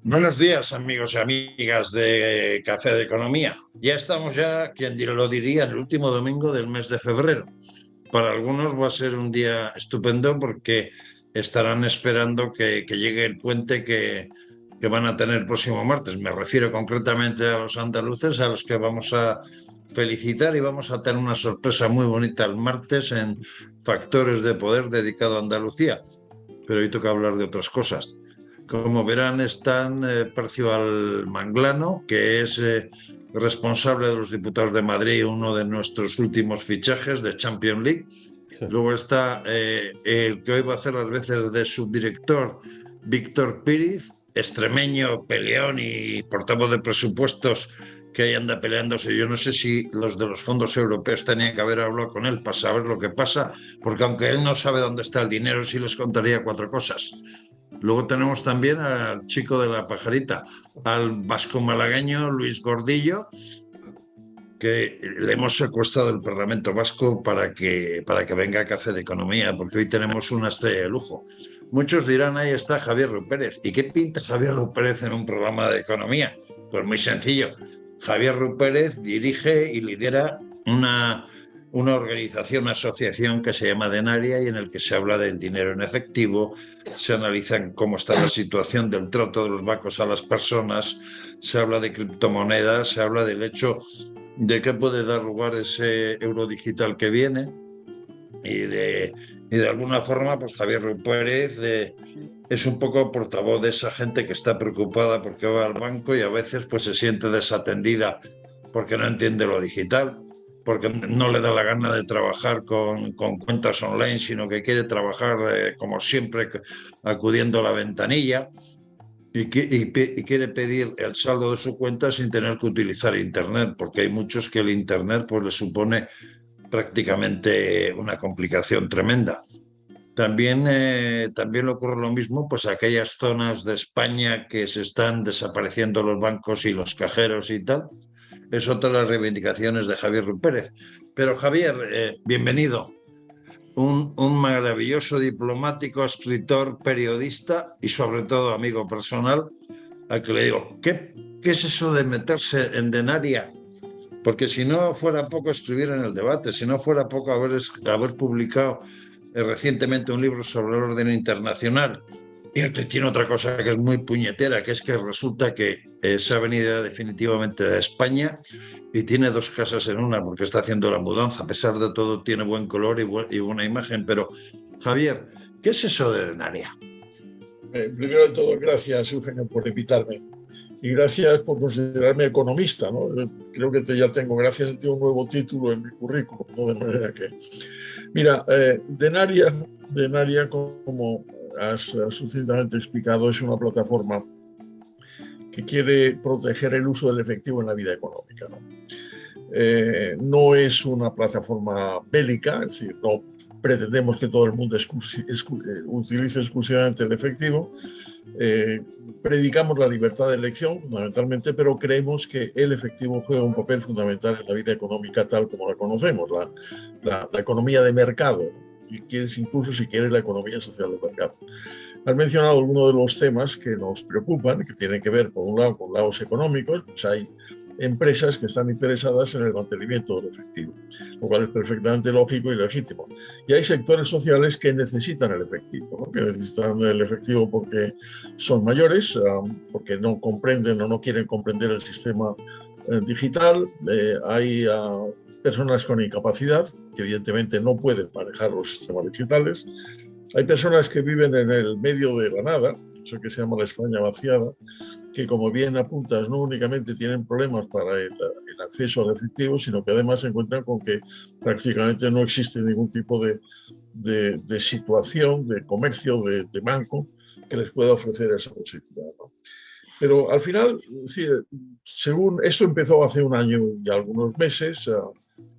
Buenos días, amigos y amigas de Café de Economía. Ya estamos quien lo diría, el último domingo del mes de febrero. Para algunos va a ser un día estupendo porque estarán esperando que llegue el puente que van a tener el próximo martes. Me refiero concretamente a los andaluces, a los que vamos a felicitar y vamos a tener una sorpresa muy bonita el martes en Factores de Poder dedicado a Andalucía. Pero hoy toca hablar de otras cosas. Como verán, están Percival Manglano, que es responsable de los diputados de Madrid, uno de nuestros últimos fichajes de Champions League. Sí. Luego está el que hoy va a hacer las veces de subdirector, Víctor Píriz, extremeño, peleón y portavoz de presupuestos, que ahí anda peleándose. Yo no sé si los de los fondos europeos tenían que haber hablado con él para saber lo que pasa, porque aunque él no sabe dónde está el dinero, sí les contaría cuatro cosas. Luego tenemos también al chico de la pajarita, al vasco malagueño Luis Gordillo, que le hemos secuestrado el Parlamento Vasco para que venga a Café de Economía, porque hoy tenemos una estrella de lujo. Muchos dirán, ahí está Javier Rupérez. ¿Y qué pinta Javier Rupérez en un programa de economía? Pues muy sencillo. Javier Rupérez dirige y lidera una organización, una asociación que se llama Denaria y en el que se habla del dinero en efectivo, se analiza cómo está la situación del trato de los bancos a las personas, se habla de criptomonedas, se habla del hecho de qué puede dar lugar ese euro digital que viene y de alguna forma pues Javier Pérez es un poco portavoz de esa gente que está preocupada porque va al banco y a veces pues se siente desatendida porque no entiende lo digital, porque no le da la gana de trabajar con cuentas online, sino que quiere trabajar como siempre acudiendo a la ventanilla y quiere pedir el saldo de su cuenta sin tener que utilizar Internet, porque hay muchos que el Internet pues, les supone prácticamente una complicación tremenda. También le ocurre lo mismo pues, a aquellas zonas de España que se están desapareciendo los bancos y los cajeros y tal. Es otra de las reivindicaciones de Javier Pérez. Pero Javier, bienvenido. Un maravilloso diplomático, escritor, periodista y sobre todo amigo personal, al que le digo, ¿qué es eso de meterse en Denaria? Porque si no fuera poco escribir en el debate, si no fuera poco haber publicado recientemente un libro sobre el orden internacional, y tiene otra cosa que es muy puñetera, que es que resulta que se ha venido definitivamente de España y tiene dos casas en una porque está haciendo la mudanza. A pesar de todo, tiene buen color y buena imagen. Pero, Javier, ¿qué es eso de Denaria? Primero de todo, gracias, Eugenio, por invitarme. Y gracias por considerarme economista, ¿no? Creo que ya tengo, gracias, tengo un nuevo título en mi currículum, ¿no? De manera que... Mira, Denaria, como has sucintamente explicado, es una plataforma que quiere proteger el uso del efectivo en la vida económica, ¿no? No es una plataforma bélica, es decir, no pretendemos que todo el mundo utilice exclusivamente el efectivo. Predicamos la libertad de elección fundamentalmente, pero creemos que el efectivo juega un papel fundamental en la vida económica tal como la conocemos, la economía de mercado, y quieres incluso si quieres la economía social de mercado. Has mencionado algunos de los temas que nos preocupan, que tienen que ver, por un lado, con lados económicos. Pues hay empresas que están interesadas en el mantenimiento del efectivo, lo cual es perfectamente lógico y legítimo. Y hay sectores sociales que necesitan el efectivo, ¿no? Que necesitan el efectivo porque son mayores, porque no comprenden o no quieren comprender el sistema digital. Hay personas con incapacidad que evidentemente no pueden manejar los sistemas digitales. Hay personas que viven en el medio de la nada, eso que se llama la España vaciada, que como bien apuntas, no únicamente tienen problemas para el acceso al efectivo, sino que además se encuentran con que prácticamente no existe ningún tipo de situación, de comercio, de banco que les pueda ofrecer esa posibilidad, ¿no? Pero al final, sí, según esto empezó hace un año y algunos meses,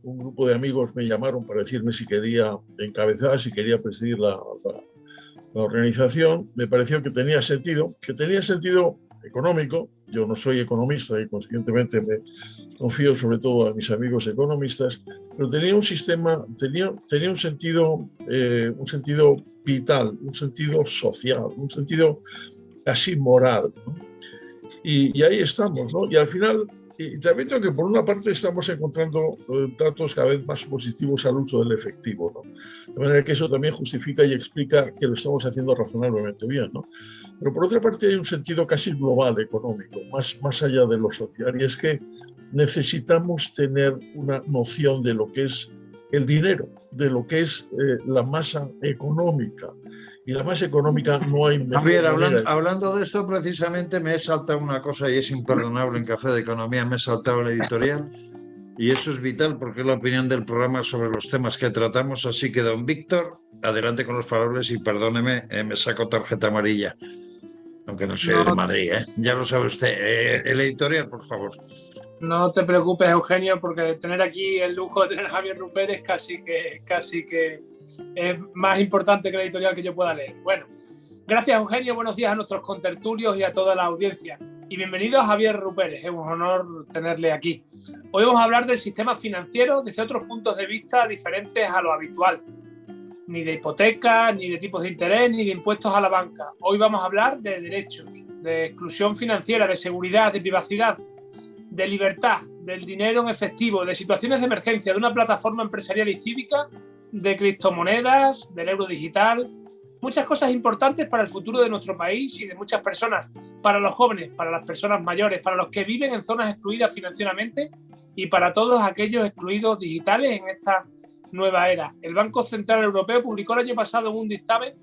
un grupo de amigos me llamaron para decirme si quería encabezar, si quería presidir la organización. Me pareció que tenía sentido económico. Yo no soy economista y consiguientemente me confío sobre todo a mis amigos economistas, pero tenía un sistema, tenía un sentido vital, un sentido social, un sentido casi moral, ¿no? Y ahí estamos, ¿no? Y al final, y también tengo que por una parte estamos encontrando datos cada vez más positivos al uso del efectivo, ¿no? De manera que eso también justifica y explica que lo estamos haciendo razonablemente bien, ¿no? Pero por otra parte hay un sentido casi global económico, más allá de lo social, y es que necesitamos tener una noción de lo que es el dinero, de lo que es la masa económica. Y la masa económica no hay Javier, mejor manera. hablando de esto, precisamente me he saltado una cosa y es imperdonable en Café de Economía, me he saltado el editorial y eso es vital porque es la opinión del programa sobre los temas que tratamos. Así que, don Víctor, adelante con los faroles y perdóneme, me saco tarjeta amarilla, aunque no soy de No, Madrid, ¿eh? Ya lo sabe usted. El editorial, por favor. no te preocupes, Eugenio, porque tener aquí el lujo de tener a Javier Rupérez casi que es más importante que el editorial que yo pueda leer. Bueno, gracias, Eugenio. Buenos días a nuestros contertulios y a toda la audiencia. Y bienvenido a Javier Rupérez. Es un honor tenerle aquí. Hoy vamos a hablar del sistema financiero desde otros puntos de vista diferentes a lo habitual. Ni de hipotecas, ni de tipos de interés, ni de impuestos a la banca. Hoy vamos a hablar de derechos, de exclusión financiera, de seguridad, de privacidad, de libertad, del dinero en efectivo, de situaciones de emergencia, de una plataforma empresarial y cívica, de criptomonedas, del euro digital. Muchas cosas importantes para el futuro de nuestro país y de muchas personas, para los jóvenes, para las personas mayores, para los que viven en zonas excluidas financieramente y para todos aquellos excluidos digitales en esta nueva era. El Banco Central Europeo publicó el año pasado en un dictamen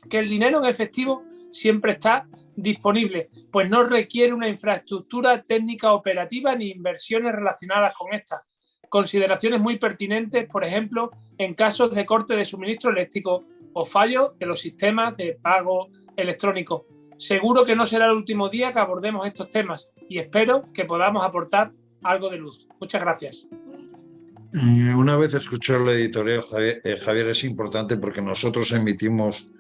que el dinero en efectivo siempre está disponible, pues no requiere una infraestructura técnica operativa ni inversiones relacionadas con esta. Consideraciones muy pertinentes, por ejemplo, en casos de corte de suministro eléctrico o fallo de los sistemas de pago electrónico. Seguro que no será el último día que abordemos estos temas y espero que podamos aportar algo de luz. Muchas gracias. Una vez escuchado el editorial, Javier, es importante porque nosotros emitimos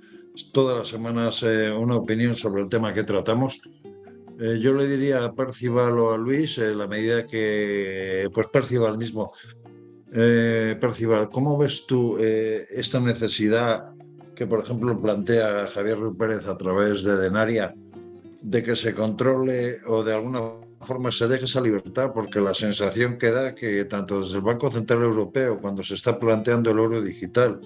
todas las semanas una opinión sobre el tema que tratamos. Yo le diría a Percival o a Luis, la medida que, pues Percival mismo, Percival, ¿cómo ves tú esta necesidad que, por ejemplo, plantea Javier Rupérez a través de Denaria, de que se controle o de alguna forma se deje esa libertad? Porque la sensación que da que tanto desde el Banco Central Europeo, cuando se está planteando el euro digital,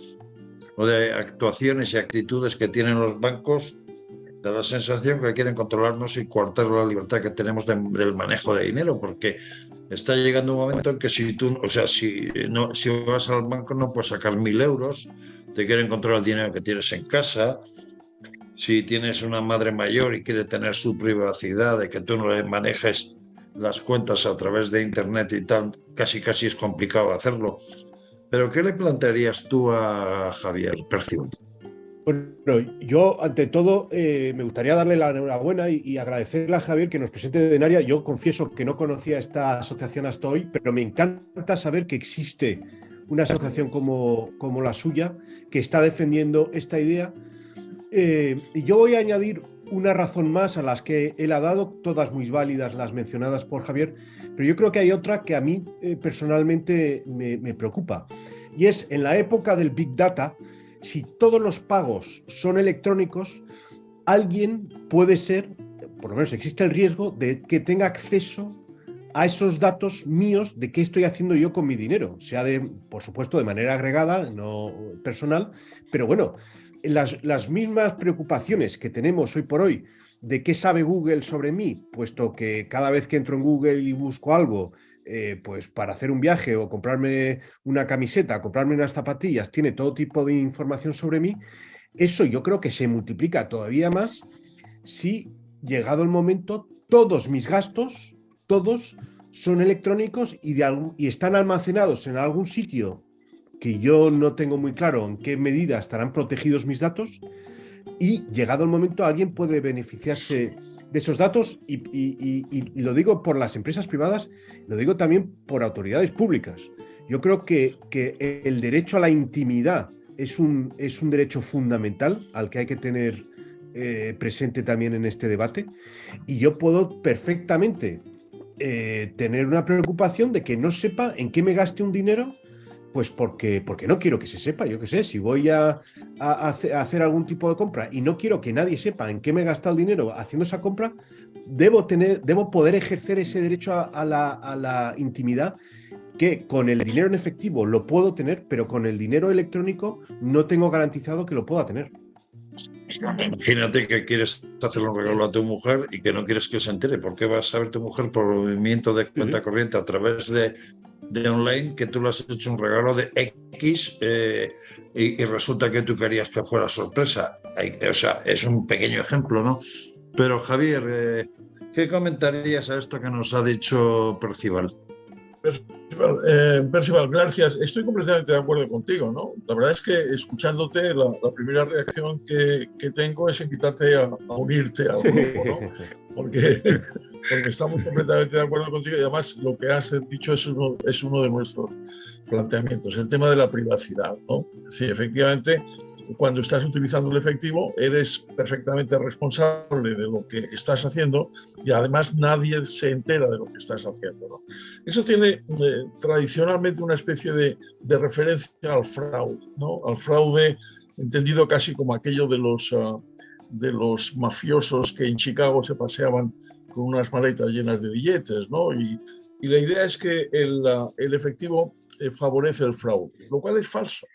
o de actuaciones y actitudes que tienen los bancos, da la sensación que quieren controlarnos y coartar la libertad que tenemos del manejo de dinero, porque está llegando un momento en que si tú, o sea, si vas al banco no puedes sacar 1.000 euros, te quieren controlar el dinero que tienes en casa. Si tienes una madre mayor y quiere tener su privacidad, de que tú no le manejes las cuentas a través de internet y tal, casi es complicado hacerlo. Pero ¿qué le plantearías tú a Javier Percival? Bueno, yo ante todo me gustaría darle la enhorabuena y agradecerle a Javier que nos presente Denaria. Yo confieso que no conocía esta asociación hasta hoy, pero me encanta saber que existe una asociación como la suya que está defendiendo esta idea. Y yo voy a añadir una razón más a las que él ha dado, todas muy válidas las mencionadas por Javier, pero yo creo que hay otra que a mí personalmente me preocupa, y es en la época del Big Data. Si todos los pagos son electrónicos, alguien puede ser, por lo menos existe el riesgo de que tenga acceso a esos datos míos de qué estoy haciendo yo con mi dinero, sea por supuesto, de manera agregada, no personal, pero bueno, las mismas preocupaciones que tenemos hoy por hoy de qué sabe Google sobre mí, puesto que cada vez que entro en Google y busco algo, pues para hacer un viaje o comprarme una camiseta, comprarme unas zapatillas, tiene todo tipo de información sobre mí. Eso yo creo que se multiplica todavía más si, llegado el momento, todos mis gastos, todos son electrónicos y están almacenados en algún sitio que yo no tengo muy claro en qué medida estarán protegidos mis datos, y llegado el momento alguien puede beneficiarse de esos datos, y lo digo por las empresas privadas, lo digo también por autoridades públicas. Yo creo que el derecho a la intimidad es un derecho fundamental al que hay que tener presente también en este debate, y yo puedo perfectamente tener una preocupación de que no sepa en qué me gaste un dinero Pues porque no quiero que se sepa. Yo qué sé, si voy a hacer algún tipo de compra y no quiero que nadie sepa en qué me he gastado el dinero haciendo esa compra, debo poder ejercer ese derecho a la intimidad, que con el dinero en efectivo lo puedo tener, pero con el dinero electrónico no tengo garantizado que lo pueda tener. Imagínate que quieres hacerle un regalo a tu mujer y que no quieres que se entere. ¿Por qué vas a ver tu mujer por movimiento de cuenta corriente a través de online que tú le has hecho un regalo de X y resulta que tú querías que fuera sorpresa? O sea, es un pequeño ejemplo, ¿no? Pero Javier, ¿qué comentarías a esto que nos ha dicho Percival? Percival, gracias. Estoy completamente de acuerdo contigo, ¿no? La verdad es que escuchándote, la primera reacción que tengo es invitarte a unirte al grupo, ¿no? Porque estamos completamente de acuerdo contigo y además lo que has dicho es uno de nuestros planteamientos, el tema de la privacidad, ¿no? Sí, efectivamente, cuando estás utilizando el efectivo, eres perfectamente responsable de lo que estás haciendo y además nadie se entera de lo que estás haciendo, ¿no? Eso tiene tradicionalmente una especie de referencia al fraude, ¿no? Al fraude entendido casi como aquello de los mafiosos que en Chicago se paseaban con unas maletas llenas de billetes, ¿no? Y la idea es que el efectivo favorece el fraude, lo cual es falso.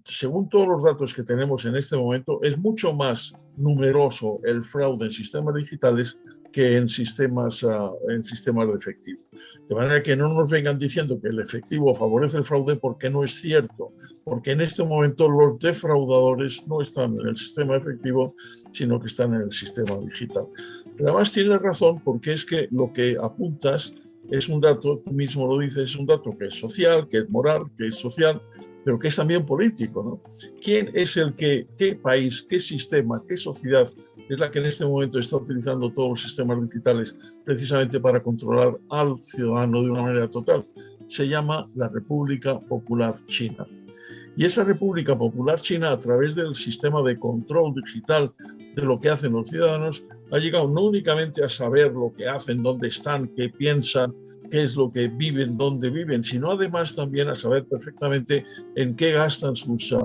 Según todos los datos que tenemos en este momento, es mucho más numeroso el fraude en sistemas digitales que en sistemas de efectivo. De manera que no nos vengan diciendo que el efectivo favorece el fraude, porque no es cierto, porque en este momento los defraudadores no están en el sistema efectivo, sino que están en el sistema digital. Pero además tienes razón, porque es que lo que apuntas es un dato, tú mismo lo dices, es un dato que es social, que es moral, que es social, pero que es también político, ¿no? ¿Quién es qué país, qué sistema, qué sociedad es la que en este momento está utilizando todos los sistemas digitales precisamente para controlar al ciudadano de una manera total? Se llama la República Popular China. Y esa República Popular China, a través del sistema de control digital de lo que hacen los ciudadanos, ha llegado no únicamente a saber lo que hacen, dónde están, qué piensan, qué es lo que viven, dónde viven, sino además también a saber perfectamente en qué gastan sus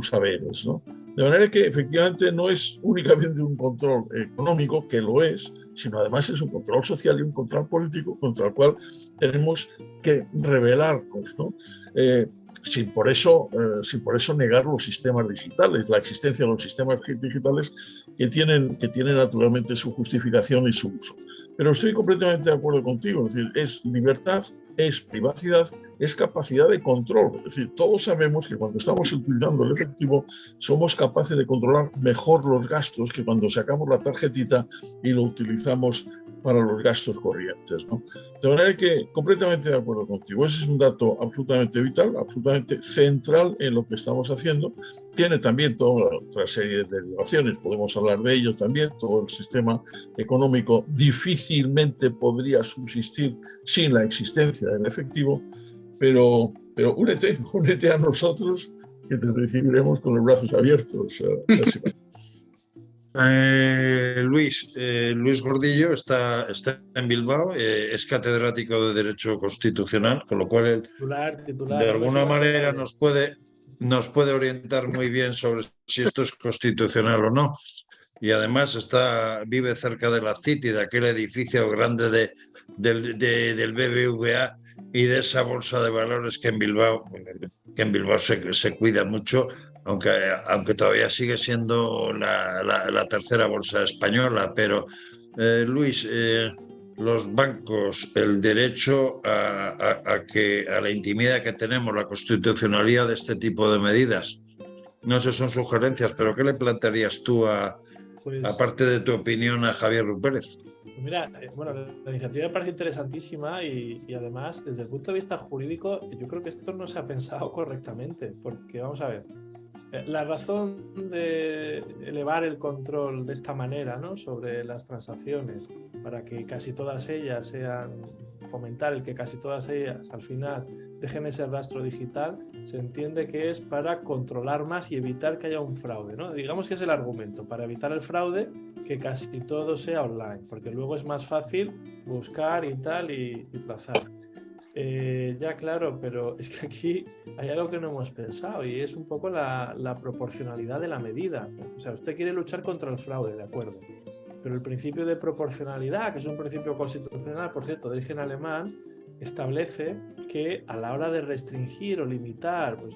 saberes, ¿no? De manera que efectivamente no es únicamente un control económico, que lo es, sino además es un control social y un control político contra el cual tenemos que rebelarnos, ¿no? Sin por eso negar los sistemas digitales, la existencia de los sistemas digitales que tienen naturalmente su justificación y su uso. Pero estoy completamente de acuerdo contigo, es decir, es libertad, es privacidad, es capacidad de control. Es decir, todos sabemos que cuando estamos utilizando el efectivo somos capaces de controlar mejor los gastos que cuando sacamos la tarjetita y lo utilizamos para los gastos corrientes, ¿no? De manera que completamente de acuerdo contigo. Ese es un dato absolutamente vital, absolutamente central en lo que estamos haciendo. Tiene también toda otra serie de derivaciones, podemos hablar de ello también. Todo el sistema económico difícilmente podría subsistir sin la existencia del efectivo, pero únete a nosotros, que te recibiremos con los brazos abiertos. Luis Gordillo está en Bilbao, es catedrático de Derecho Constitucional, con lo cual él titular, de alguna manera nos puede orientar muy bien sobre si esto es constitucional o no. Y además vive cerca de la City, de aquel edificio grande del BBVA y de esa bolsa de valores que en Bilbao se cuida mucho, aunque todavía sigue siendo la tercera bolsa española. Pero, Luis, los bancos, el derecho a la intimidad que tenemos, la constitucionalidad de este tipo de medidas, no sé, son sugerencias, pero ¿qué le plantearías tú, aparte de tu opinión, a Javier Rupérez? Mira, bueno, la iniciativa me parece interesantísima y además, desde el punto de vista jurídico, yo creo que esto no se ha pensado correctamente, porque vamos a ver, la razón de elevar el control de esta manera, ¿no?, sobre las transacciones, para que casi todas ellas fomentar el que casi todas ellas al final dejen ese rastro digital, se entiende que es para controlar más y evitar que haya un fraude, ¿no? Digamos que es el argumento, para evitar el fraude, que casi todo sea online, porque luego es más fácil buscar y tal y plazar. Ya, claro, pero es que aquí hay algo que no hemos pensado y es un poco la proporcionalidad de la medida. O sea, usted quiere luchar contra el fraude, de acuerdo, pero el principio de proporcionalidad, que es un principio constitucional, por cierto, de origen alemán, establece que a la hora de restringir o limitar pues,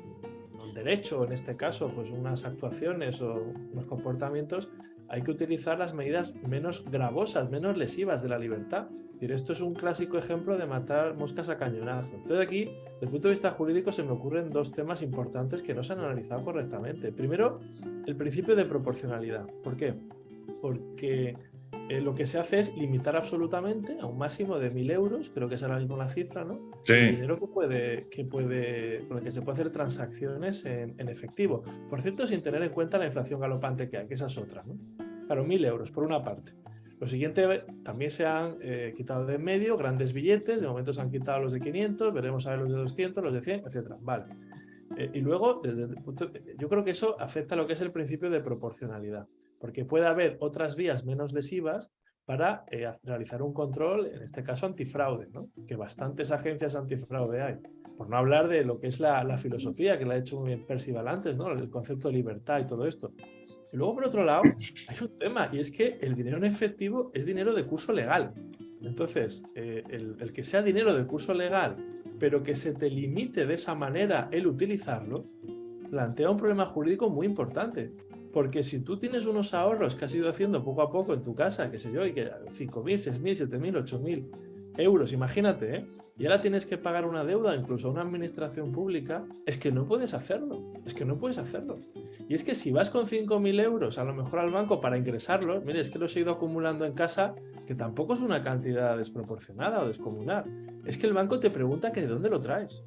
el derecho, en este caso, pues unas actuaciones o unos comportamientos, hay que utilizar las medidas menos gravosas, menos lesivas de la libertad. Esto es un clásico ejemplo de matar moscas a cañonazo. Entonces aquí, desde el punto de vista jurídico, se me ocurren dos temas importantes que no se han analizado correctamente. Primero, el principio de proporcionalidad. ¿Por qué? Porque lo que se hace es limitar absolutamente a un máximo de 1.000 euros, creo que es ahora mismo la cifra, ¿no? Sí. El dinero con el que se puede hacer transacciones en efectivo. Por cierto, sin tener en cuenta la inflación galopante que hay, que esa es otra, ¿no? Claro, 1.000 euros por una parte. Lo siguiente, también se han quitado de en medio grandes billetes, de momento se han quitado los de 500, veremos a ver los de 200, los de 100, etc. Vale. Y luego, yo creo que eso afecta a lo que es el principio de proporcionalidad, porque puede haber otras vías menos lesivas para realizar un control, en este caso antifraude, ¿no? Que bastantes agencias antifraude hay. Por no hablar de lo que es la filosofía, que la ha hecho muy bien Percival antes, ¿no? El concepto de libertad y todo esto. Y luego, por otro lado, hay un tema, y es que el dinero en efectivo es dinero de curso legal. Entonces, el que sea dinero de curso legal, pero que se te limite de esa manera el utilizarlo, plantea un problema jurídico muy importante. Porque si tú tienes unos ahorros que has ido haciendo poco a poco en tu casa, qué sé yo, y que 5.000, 6.000, 7.000, 8.000 euros, imagínate, ¿eh? Y ahora tienes que pagar una deuda, incluso a una administración pública, es que no puedes hacerlo. Y es que si vas con 5.000 euros a lo mejor al banco para ingresarlos, mire, es que los he ido acumulando en casa, que tampoco es una cantidad desproporcionada o descomunal. Es que el banco te pregunta que de dónde lo traes.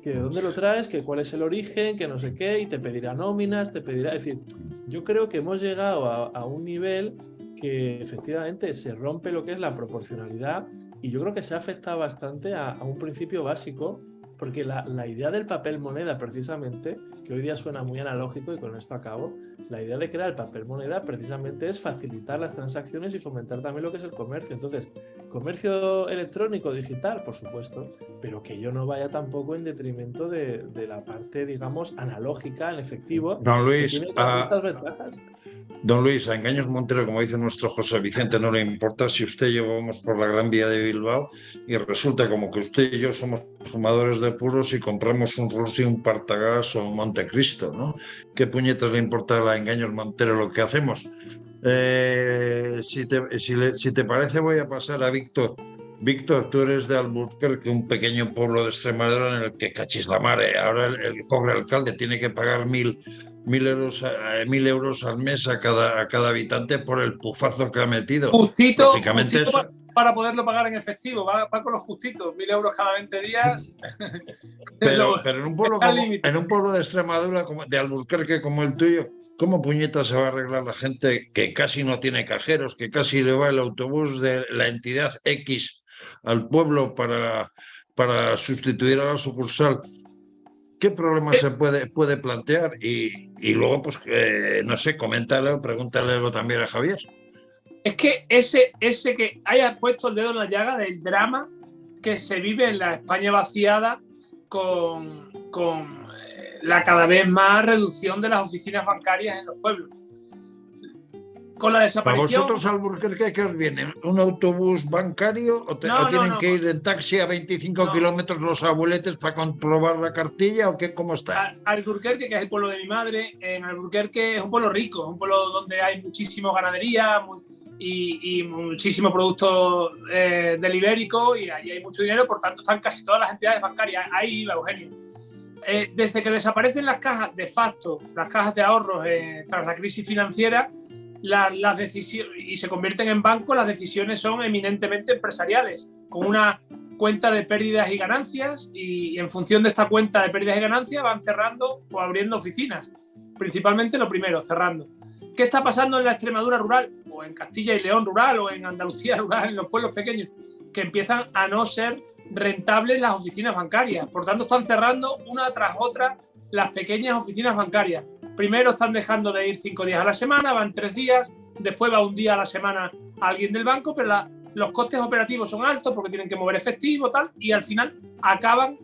Que de dónde lo traes, que cuál es el origen, que no sé qué, y te pedirá nóminas, te pedirá... Es decir, yo creo que hemos llegado a un nivel que efectivamente se rompe lo que es la proporcionalidad y yo creo que se ha afectado bastante a un principio básico, porque la idea del papel moneda precisamente, que hoy día suena muy analógico y con esto acabo, la idea de crear el papel moneda precisamente es facilitar las transacciones y fomentar también lo que es el comercio. Entonces, comercio electrónico, digital, por supuesto, pero que ello no vaya tampoco en detrimento de la parte, digamos, analógica, en efectivo. Don Luis, que tiene estas ventajas. Don Luis, a Engaños Montero, como dice nuestro José Vicente, no le importa si usted y yo vamos por la Gran Vía de Bilbao y resulta como que usted y yo somos fumadores de puros y compramos un Rossi, un Partagás o un Montecristo, ¿no? ¿Qué puñetas le importa a Engaños Montero lo que hacemos? Si te parece, voy a pasar a Víctor. Víctor, tú eres de Alburquerque, un pequeño pueblo de Extremadura en el que cachis la mare. Ahora el pobre alcalde tiene que pagar 1.000 euros al mes a cada habitante por el pufazo que ha metido. Justito eso... para poderlo pagar en efectivo, va con los justitos, 1.000 euros cada 20 días. Pero en un pueblo de Extremadura, de Alburquerque como el tuyo, ¿cómo puñeta se va a arreglar la gente que casi no tiene cajeros, que casi le va el autobús de la entidad X al pueblo para sustituir a la sucursal? ¿Qué problema se puede plantear? Y luego, pues, no sé, coméntale o pregúntale también a Javier. Es que ese que haya puesto el dedo en la llaga del drama que se vive en la España vaciada con la cada vez más reducción de las oficinas bancarias en los pueblos. Con la desaparición... ¿Para vosotros, Alburquerque, qué os viene? ¿Un autobús bancario o tienen que ir en taxi a 25 kilómetros los abueletes para comprobar la cartilla o qué? ¿Cómo está? Alburquerque, que es el pueblo de mi madre, en Alburquerque es un pueblo rico, es un pueblo donde hay muchísima ganadería y muchísimo producto del ibérico y allí hay mucho dinero, por tanto están casi todas las entidades bancarias. Ahí iba Eugenio. Desde que desaparecen las cajas de facto, las cajas de ahorros tras la crisis financiera, las decisiones, y se convierten en bancos, las decisiones son eminentemente empresariales, con una cuenta de pérdidas y ganancias, y en función de esta cuenta de pérdidas y ganancias van cerrando o abriendo oficinas. Principalmente lo primero, cerrando. ¿Qué está pasando en la Extremadura rural, o en Castilla y León rural, o en Andalucía rural, en los pueblos pequeños? Que empiezan a no ser rentables las oficinas bancarias. Por tanto, están cerrando una tras otra las pequeñas oficinas bancarias. Primero están dejando de ir 5 días a la semana, van 3 días, después va un día a la semana alguien del banco, pero los costes operativos son altos porque tienen que mover efectivo, tal, y al final acaban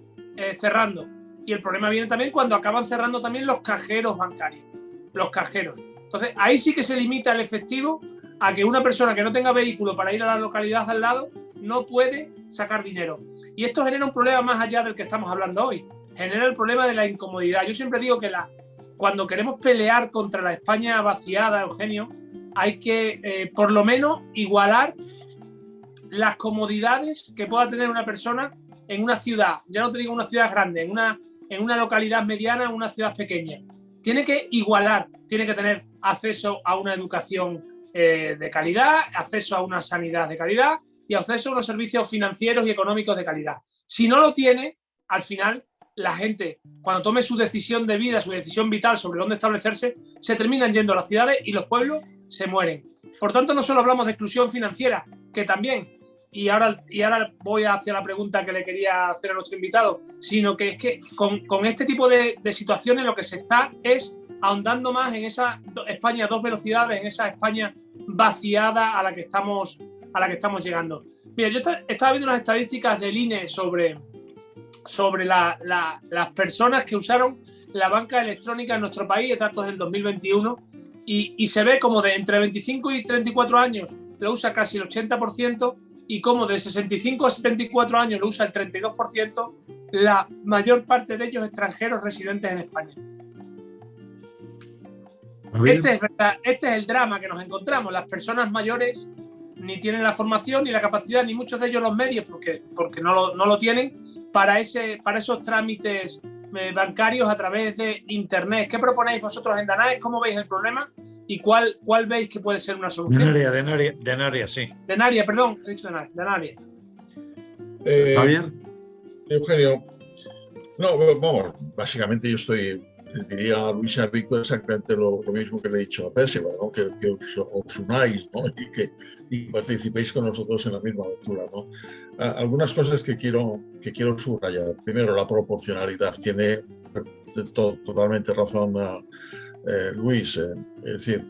cerrando. Y el problema viene también cuando acaban cerrando también los cajeros bancarios, los cajeros. Entonces, ahí sí que se limita el efectivo a que una persona que no tenga vehículo para ir a la localidad al lado no puede sacar dinero. Y esto genera un problema más allá del que estamos hablando hoy. Genera el problema de la incomodidad. Yo siempre digo que cuando queremos pelear contra la España vaciada, Eugenio, hay que por lo menos igualar las comodidades que pueda tener una persona en una ciudad. Ya no te digo una ciudad grande, en una localidad mediana, en una ciudad pequeña. Tiene que igualar, tiene que tener acceso a una educación de calidad, acceso a una sanidad de calidad y acceso a unos servicios financieros y económicos de calidad. Si no lo tiene, al final la gente, cuando tome su decisión de vida, su decisión vital sobre dónde establecerse, se terminan yendo a las ciudades y los pueblos se mueren. Por tanto, no solo hablamos de exclusión financiera, que también, y ahora voy hacia la pregunta que le quería hacer a nuestro invitado, sino que es que con este tipo de situaciones lo que se está es ahondando más en esa España a dos velocidades, en esa España vaciada a la que estamos llegando. Mira, yo estaba viendo unas estadísticas del INE sobre las personas que usaron la banca electrónica en nuestro país, datos del 2021, y se ve como de entre 25 y 34 años lo usa casi el 80%, y como de 65 a 74 años lo usa el 32%, la mayor parte de ellos extranjeros residentes en España. Este es el drama que nos encontramos. Las personas mayores ni tienen la formación ni la capacidad, ni muchos de ellos los medios, porque no lo tienen, para esos trámites bancarios a través de Internet. ¿Qué proponéis vosotros en Danae? ¿Cómo veis el problema? ¿Y cuál veis que puede ser una solución? Denaria, sí. Denaria, perdón, he dicho Denaria. Javier. Eugenio, no, vamos, básicamente yo les diría a Luis y a Víctor exactamente lo mismo que le he dicho a Percival, ¿no? que os unáis, ¿no? y participéis con nosotros en la misma aventura, ¿no? Algunas cosas que quiero subrayar. Primero, la proporcionalidad. Tiene totalmente razón Luis. Es decir,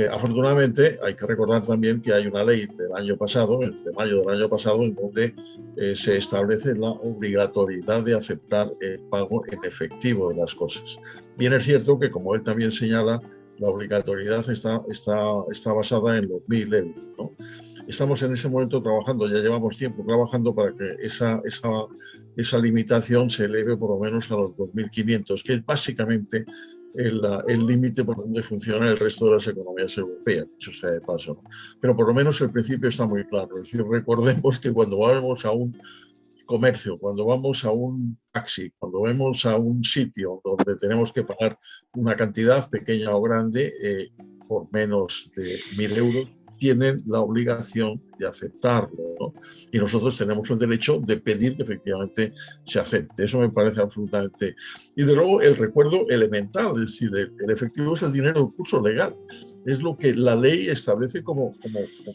afortunadamente hay que recordar también que hay una ley del año pasado, de mayo del año pasado, en donde se establece la obligatoriedad de aceptar el pago en efectivo de las cosas. Bien es cierto que, como él también señala, la obligatoriedad está basada en los 1.000 euros, ¿no? Estamos en ese momento trabajando, ya llevamos tiempo trabajando para que esa limitación se eleve por lo menos a los 2.500, que es básicamente el límite por donde funciona el resto de las economías europeas, dicho sea de paso. Pero por lo menos el principio está muy claro. Es decir, recordemos que cuando vamos a un comercio, cuando vamos a un taxi, cuando vamos a un sitio donde tenemos que pagar una cantidad pequeña o grande por menos de 1.000 euros, tienen la obligación de aceptarlo, ¿no? Y nosotros tenemos el derecho de pedir que efectivamente se acepte. Eso me parece absolutamente... Y de luego el recuerdo elemental, es decir, el efectivo es el dinero de curso legal. Es lo que la ley establece como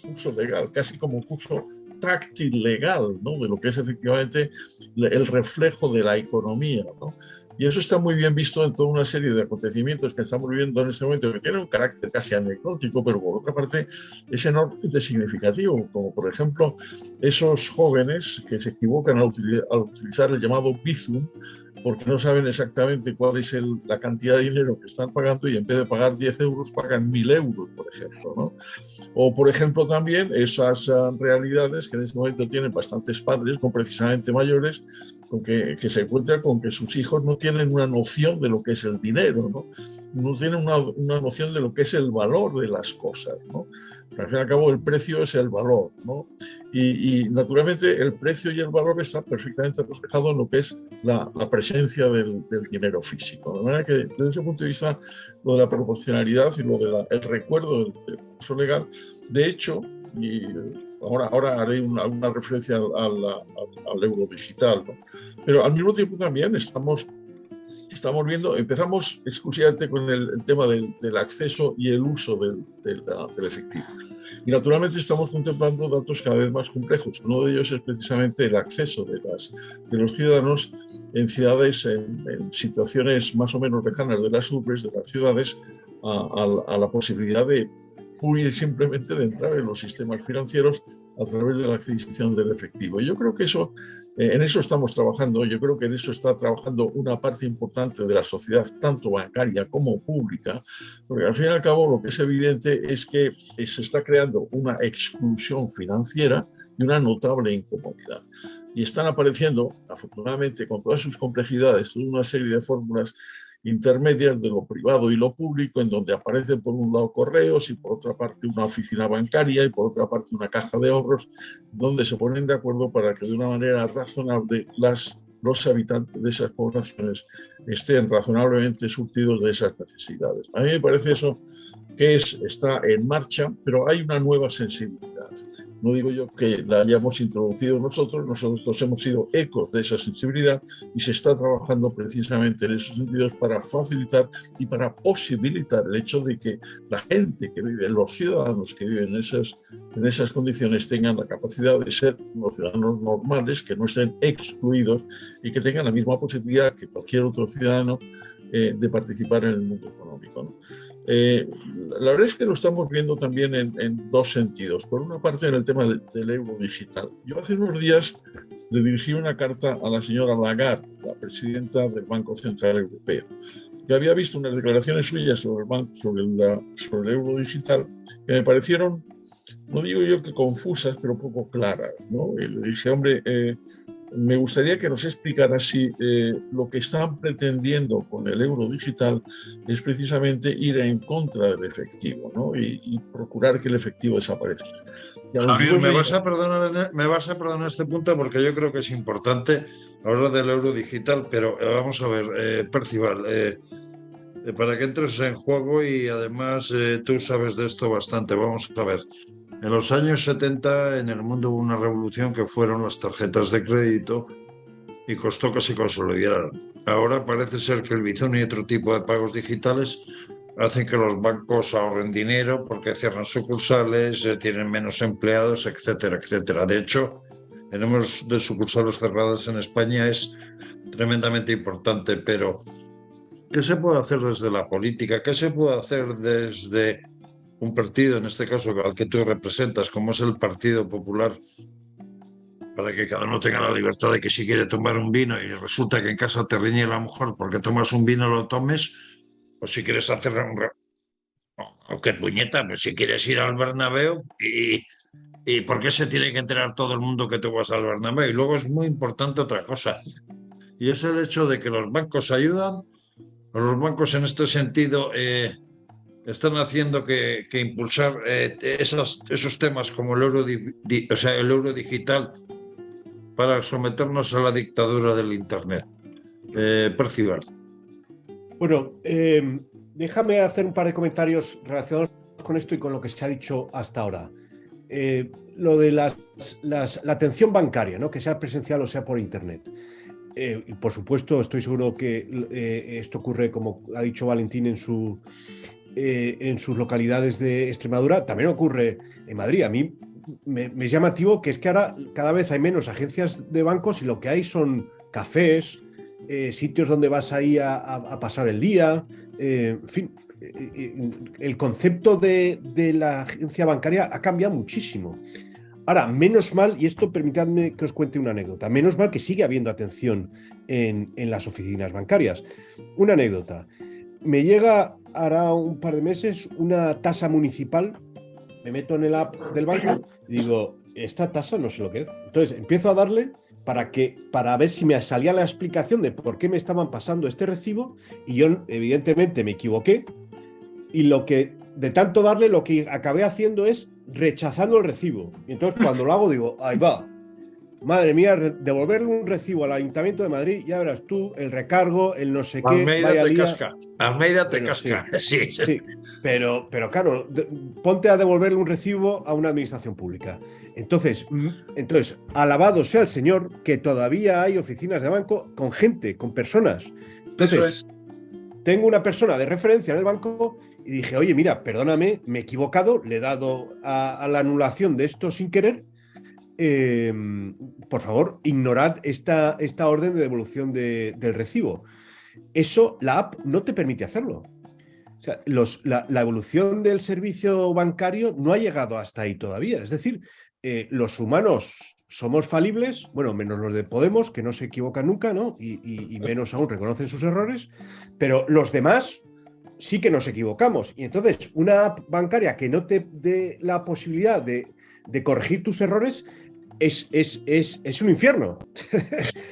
curso legal, casi como curso táctil legal, ¿no? De lo que es efectivamente el reflejo de la economía, ¿no? Y eso está muy bien visto en toda una serie de acontecimientos que estamos viviendo en este momento, que tienen un carácter casi anecdótico, pero por otra parte es enormemente significativo, como por ejemplo esos jóvenes que se equivocan al utilizar el llamado Bizum, porque no saben exactamente cuál es la cantidad de dinero que están pagando y en vez de pagar 10 euros pagan 1.000 euros, por ejemplo, ¿no? O, por ejemplo, también esas realidades que en este momento tienen bastantes padres, no precisamente mayores, que se encuentran con que sus hijos no tienen una noción de lo que es el dinero, no tienen una noción de lo que es el valor de las cosas, ¿no? Al fin y al cabo, el precio es el valor, ¿no? Y naturalmente el precio y el valor están perfectamente reflejados en lo que es la presencia del dinero físico. De manera que, desde ese punto de vista, lo de la proporcionalidad y lo del recuerdo del curso legal, de hecho, y ahora haré una referencia al euro digital, ¿no? Pero al mismo tiempo también estamos empezamos exclusivamente con el tema del acceso y el uso del efectivo. Y naturalmente estamos contemplando datos cada vez más complejos. Uno de ellos es precisamente el acceso de los ciudadanos en ciudades, en situaciones más o menos lejanas de las urbes, de las ciudades, a la posibilidad de pura y simplemente de entrar en los sistemas financieros a través de la adquisición del efectivo. Yo creo que eso, en eso estamos trabajando, yo creo que en eso está trabajando una parte importante de la sociedad, tanto bancaria como pública, porque al fin y al cabo lo que es evidente es que se está creando una exclusión financiera y una notable incomodidad. Y están apareciendo, afortunadamente, con todas sus complejidades, toda una serie de fórmulas intermedias de lo privado y lo público, en donde aparece por un lado correos y por otra parte una oficina bancaria y por otra parte una caja de ahorros, donde se ponen de acuerdo para que de una manera razonable los habitantes de esas poblaciones estén razonablemente surtidos de esas necesidades. A mí me parece eso que está en marcha, pero hay una nueva sensibilidad. No digo yo que la hayamos introducido nosotros hemos sido ecos de esa sensibilidad y se está trabajando precisamente en esos sentidos para facilitar y para posibilitar el hecho de que la gente que vive, los ciudadanos que viven en esas condiciones tengan la capacidad de ser unos ciudadanos normales, que no estén excluidos y que tengan la misma posibilidad que cualquier otro ciudadano de participar en el mundo económico, ¿no? La verdad es que lo estamos viendo también en dos sentidos. Por una parte, en el tema del euro digital. Yo hace unos días le dirigí una carta a la señora Lagarde, la presidenta del Banco Central Europeo, que había visto unas declaraciones suyas sobre el euro digital que me parecieron, no digo yo que confusas, pero poco claras, ¿no? Y le dije, hombre, me gustaría que nos explicara si lo que están pretendiendo con el euro digital es precisamente ir en contra del efectivo, ¿no? Y procurar que el efectivo desaparezca. Javier, me vas a perdonar este punto porque yo creo que es importante hablar del euro digital, pero vamos a ver, Percival, para que entres en juego y además tú sabes de esto bastante, vamos a ver. En los años 70 en el mundo hubo una revolución que fueron las tarjetas de crédito y costó que se consolidaran. Ahora parece ser que el Bizum y otro tipo de pagos digitales hacen que los bancos ahorren dinero porque cierran sucursales, tienen menos empleados, etcétera, etcétera. De hecho, tenemos de sucursales cerradas en España, es tremendamente importante, pero ¿qué se puede hacer desde la política? ¿Qué se puede hacer desde un partido, en este caso al que tú representas, como es el Partido Popular, para que cada uno tenga la libertad de que si quiere tomar un vino y resulta que en casa te riñe la mujer porque tomas un vino lo tomes, o si quieres hacer o qué puñeta, pues si quieres ir al Bernabéu y ¿por qué se tiene que enterar todo el mundo que tú vas al Bernabéu? Y luego es muy importante otra cosa, y es el hecho de que los bancos ayudan, los bancos en este sentido están haciendo que impulsar esos temas como el euro digital para someternos a la dictadura del Internet. Percival. Bueno, déjame hacer un par de comentarios relacionados con esto y con lo que se ha dicho hasta ahora. Lo de la atención bancaria, ¿no? Que sea presencial o sea por Internet. Y por supuesto, estoy seguro que esto ocurre, como ha dicho Valentín, en sus localidades de Extremadura. También ocurre en Madrid. A mí me es llamativo que es que ahora cada vez hay menos agencias de bancos y lo que hay son cafés, sitios donde vas ahí a pasar el día, en fin, el concepto de la agencia bancaria ha cambiado muchísimo. Ahora, menos mal, y esto permitidme que os cuente una anécdota, menos mal que sigue habiendo atención en las oficinas bancarias. Una anécdota, me llega hará un par de meses una tasa municipal, me meto en el app del banco y digo, esta tasa no sé lo que es. Entonces empiezo a darle para ver si me salía la explicación de por qué me estaban pasando este recibo y yo evidentemente me equivoqué y de tanto darle lo que acabé haciendo es rechazando el recibo. Y entonces cuando lo hago digo, ahí va, madre mía, devolverle un recibo al Ayuntamiento de Madrid, ya verás tú, el recargo, el no sé qué. Almeida te casca. Sí. Pero claro, ponte a devolverle un recibo a una administración pública. Entonces, alabado sea el Señor que todavía hay oficinas de banco con gente, con personas. Entonces, tengo una persona de referencia en el banco y dije, oye, mira, perdóname, me he equivocado, le he dado a la anulación de esto sin querer. Por favor, ignorad esta orden de devolución del recibo. Eso, la app no te permite hacerlo. O sea, la evolución del servicio bancario no ha llegado hasta ahí todavía. Es decir, los humanos somos falibles, bueno, menos los de Podemos, que no se equivocan nunca, ¿no? Y menos aún reconocen sus errores, pero los demás sí que nos equivocamos. Y entonces, una app bancaria que no te dé la posibilidad de corregir tus errores es un infierno.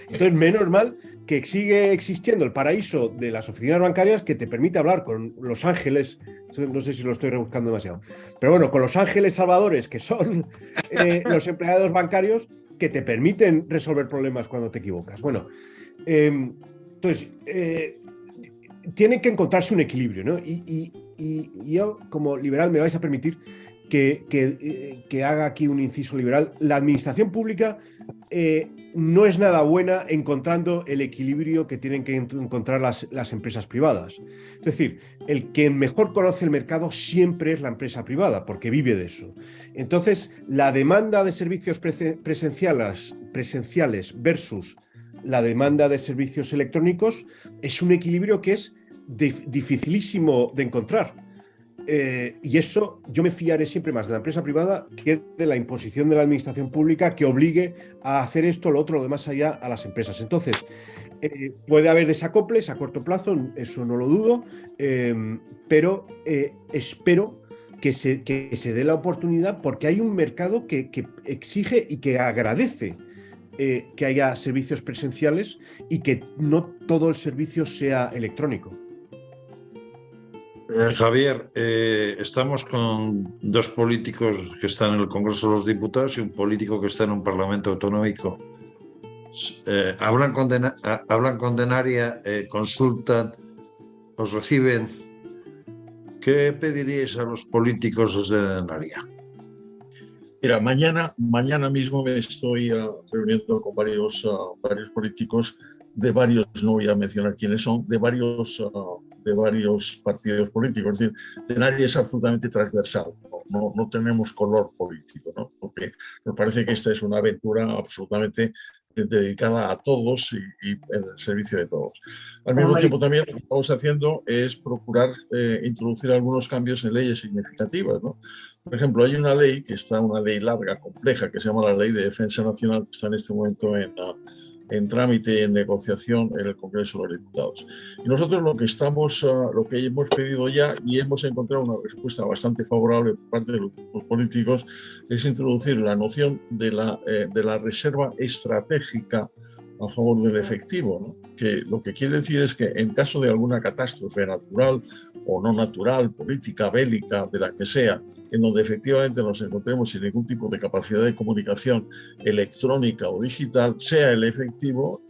Entonces, menos mal que sigue existiendo el paraíso de las oficinas bancarias que te permite hablar con los ángeles, no sé si lo estoy rebuscando demasiado, pero bueno, con los ángeles salvadores, que son los empleados bancarios, que te permiten resolver problemas cuando te equivocas. Bueno, entonces, tiene que encontrarse un equilibrio, ¿no? Y yo, como liberal, me vais a permitir que haga aquí un inciso liberal. La administración pública no es nada buena encontrando el equilibrio que tienen que encontrar las empresas privadas. Es decir, el que mejor conoce el mercado siempre es la empresa privada, porque vive de eso. Entonces, la demanda de servicios presenciales versus la demanda de servicios electrónicos es un equilibrio que es dificilísimo de encontrar. Y eso yo me fiaré siempre más de la empresa privada que de la imposición de la administración pública que obligue a hacer esto, lo otro, lo demás allá a las empresas. Entonces, puede haber desacoples a corto plazo, eso no lo dudo, pero espero que se dé la oportunidad, porque hay un mercado que exige y que agradece que haya servicios presenciales y que no todo el servicio sea electrónico. Javier, estamos con dos políticos que están en el Congreso de los Diputados y un político que está en un Parlamento autonómico. Hablan con Denaria, consultan, os reciben. ¿Qué pediríais a los políticos desde Denaria? Mira, mañana mismo me estoy reuniendo con varios políticos de varios, no voy a mencionar quiénes son, de varios partidos políticos. Es decir, Denaria es absolutamente transversal, no tenemos color político, ¿no? Porque nos parece que esta es una aventura absolutamente dedicada a todos y en el servicio de todos. Al mismo tiempo también lo que estamos haciendo es procurar introducir algunos cambios en leyes significativas, ¿no? Por ejemplo, hay una ley una ley larga, compleja, que se llama la Ley de Defensa Nacional, que está en este momento en trámite, en negociación en el Congreso de los Diputados. Y nosotros lo que hemos pedido ya, y hemos encontrado una respuesta bastante favorable por parte de los políticos, es introducir la noción de la reserva estratégica a favor del efectivo, ¿no? Que lo que quiere decir es que en caso de alguna catástrofe natural o no natural, política, bélica, de la que sea, en donde efectivamente nos encontremos sin ningún tipo de capacidad de comunicación electrónica o digital, sea el efectivo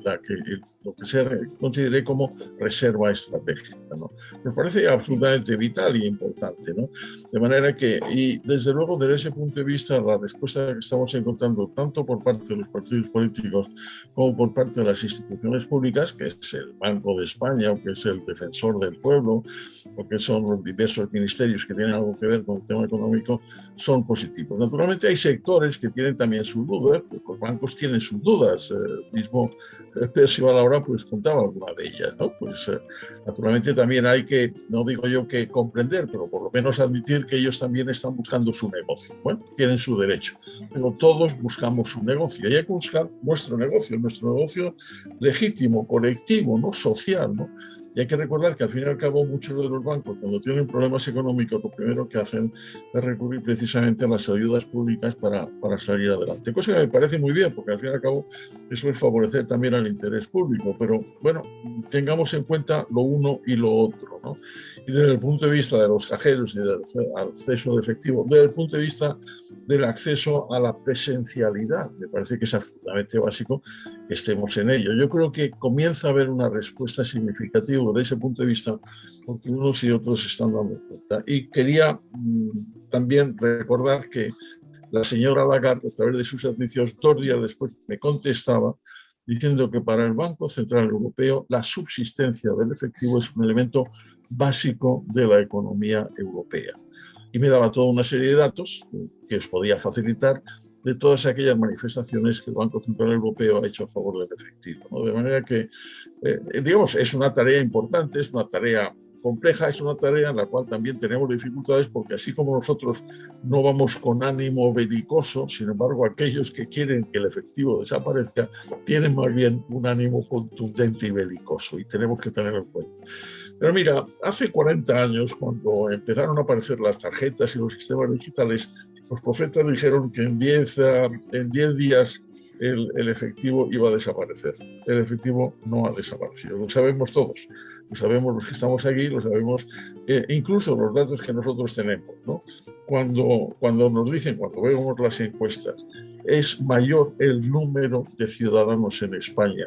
lo que se considere como reserva estratégica, ¿no? Nos parece absolutamente vital y importante, ¿no? De manera que, y desde luego desde ese punto de vista, la respuesta que estamos encontrando tanto por parte de los partidos políticos como por parte de las instituciones públicas, que es el Banco de España, o que es el Defensor del Pueblo, o que son los diversos ministerios que tienen algo que ver con el tema económico, son positivos. Naturalmente hay sectores que tienen también sus dudas, pues los bancos tienen sus dudas, mismo Percival ahora pues contaba alguna de ellas, ¿no? Pues naturalmente también hay que, no digo yo que comprender, pero por lo menos admitir que ellos también están buscando su negocio. Bueno, tienen su derecho, pero todos buscamos su negocio y hay que buscar nuestro negocio legítimo, colectivo, ¿no? Social, ¿no? Y hay que recordar que al fin y al cabo muchos de los bancos, cuando tienen problemas económicos, lo primero que hacen es recurrir precisamente a las ayudas públicas para salir adelante. Cosa que me parece muy bien, porque al fin y al cabo eso es favorecer también al interés público. Pero bueno, tengamos en cuenta lo uno y lo otro, ¿no? Y desde el punto de vista de los cajeros y del acceso de efectivo, desde el punto de vista del acceso a la presencialidad, me parece que es absolutamente básico que estemos en ello. Yo creo que comienza a haber una respuesta significativa de ese punto de vista, porque unos y otros se están dando cuenta. Y quería también recordar que la señora Lagarde, a través de sus servicios, 2 días después me contestaba diciendo que para el Banco Central Europeo la subsistencia del efectivo es un elemento básico de la economía europea. Y me daba toda una serie de datos que os podía facilitar de todas aquellas manifestaciones que el Banco Central Europeo ha hecho a favor del efectivo, ¿no? De manera que, digamos, es una tarea importante, es una tarea compleja, es una tarea en la cual también tenemos dificultades, porque así como nosotros no vamos con ánimo belicoso, sin embargo aquellos que quieren que el efectivo desaparezca tienen más bien un ánimo contundente y belicoso, y tenemos que tenerlo en cuenta. Pero mira, hace 40 años, cuando empezaron a aparecer las tarjetas y los sistemas digitales, los profetas dijeron que en 10 días el efectivo iba a desaparecer. El efectivo no ha desaparecido. Lo sabemos todos. Lo sabemos los que estamos aquí, lo sabemos incluso los datos que nosotros tenemos, ¿no? Cuando nos dicen, cuando vemos las encuestas, es mayor el número de ciudadanos en España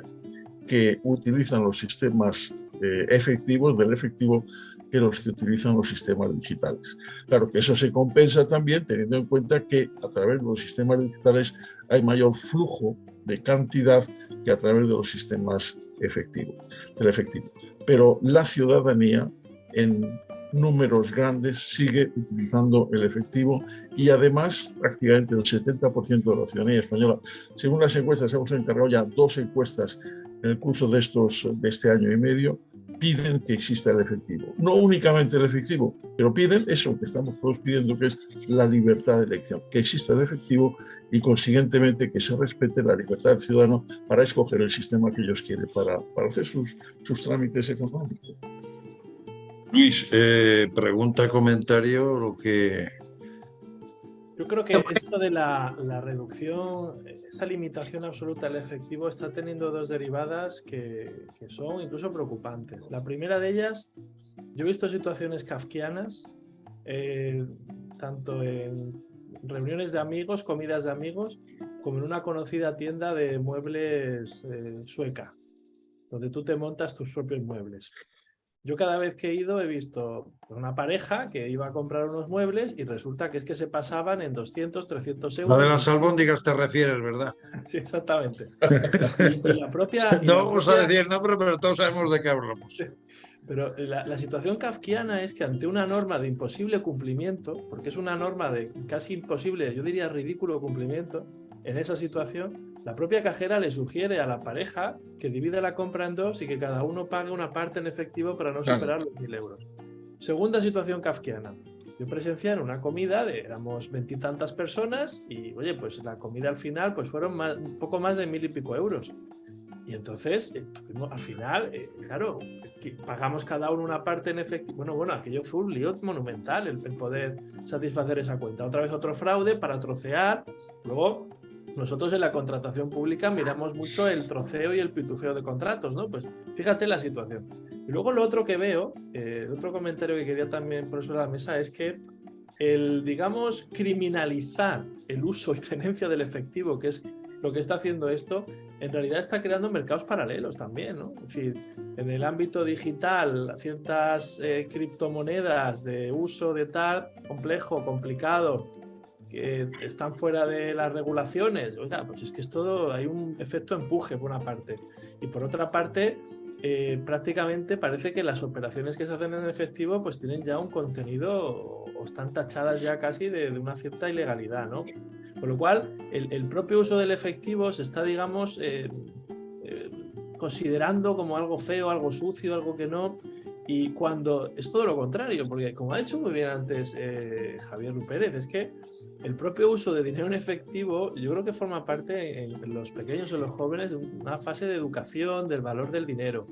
que utilizan los sistemas efectivos del efectivo que los que utilizan los sistemas digitales. Claro que eso se compensa también teniendo en cuenta que a través de los sistemas digitales hay mayor flujo de cantidad que a través de los sistemas del efectivo. Pero la ciudadanía en números grandes sigue utilizando el efectivo, y además prácticamente el 70% de la ciudadanía española, según las encuestas, hemos encargado ya 2 encuestas en el curso de este año y medio, piden que exista el efectivo. No únicamente el efectivo, pero piden eso que estamos todos pidiendo, que es la libertad de elección, que exista el efectivo y consiguientemente que se respete la libertad del ciudadano para escoger el sistema que ellos quieren para hacer sus trámites económicos. Luis, pregunta, comentario, lo que... Yo creo que esto de la reducción, esa limitación absoluta del efectivo está teniendo 2 derivadas que son incluso preocupantes. La primera de ellas, yo he visto situaciones kafkianas, tanto en reuniones de amigos, comidas de amigos, como en una conocida tienda de muebles sueca, donde tú te montas tus propios muebles. Yo cada vez que he ido he visto una pareja que iba a comprar unos muebles y resulta que es que se pasaban en 200, 300 euros. La de las albóndigas te refieres, ¿verdad? Sí, exactamente. Y la propia... No vamos a decir el nombre, pero todos sabemos de qué hablamos. Pero la situación kafkiana es que ante una norma de imposible cumplimiento, porque es una norma de casi imposible, yo diría ridículo cumplimiento, en esa situación, la propia cajera le sugiere a la pareja que divida la compra en 2 y que cada uno pague una parte en efectivo para no superar los 1.000 euros. Segunda situación kafkiana. Yo presencié en una comida, éramos 20 y tantas personas y, oye, pues la comida al final pues fueron un poco más de 1.000 y pico euros. Y entonces, al final, claro, pagamos cada uno una parte en efectivo. Bueno, aquello fue un lío monumental el poder satisfacer esa cuenta. Otra vez otro fraude para trocear. Luego, nosotros en la contratación pública miramos mucho el troceo y el pitufeo de contratos, ¿no? Pues fíjate la situación. Y luego lo otro que veo, el otro comentario que quería también poner sobre la mesa es que el, digamos, criminalizar el uso y tenencia del efectivo, que es lo que está haciendo esto, en realidad está creando mercados paralelos también, ¿no? Es decir, en el ámbito digital, ciertas criptomonedas de uso de tal complejo, complicado, que están fuera de las regulaciones. Oiga, pues es que es todo, hay un efecto empuje por una parte. Y por otra parte, prácticamente parece que las operaciones que se hacen en efectivo pues tienen ya un contenido o están tachadas ya casi de una cierta ilegalidad, ¿no? Con lo cual, el propio uso del efectivo se está, digamos, considerando como algo feo, algo sucio, algo que no. Y cuando es todo lo contrario, porque como ha dicho muy bien antes Javier Rupérez, es que el propio uso de dinero en efectivo yo creo que forma parte en los pequeños o los jóvenes de una fase de educación del valor del dinero.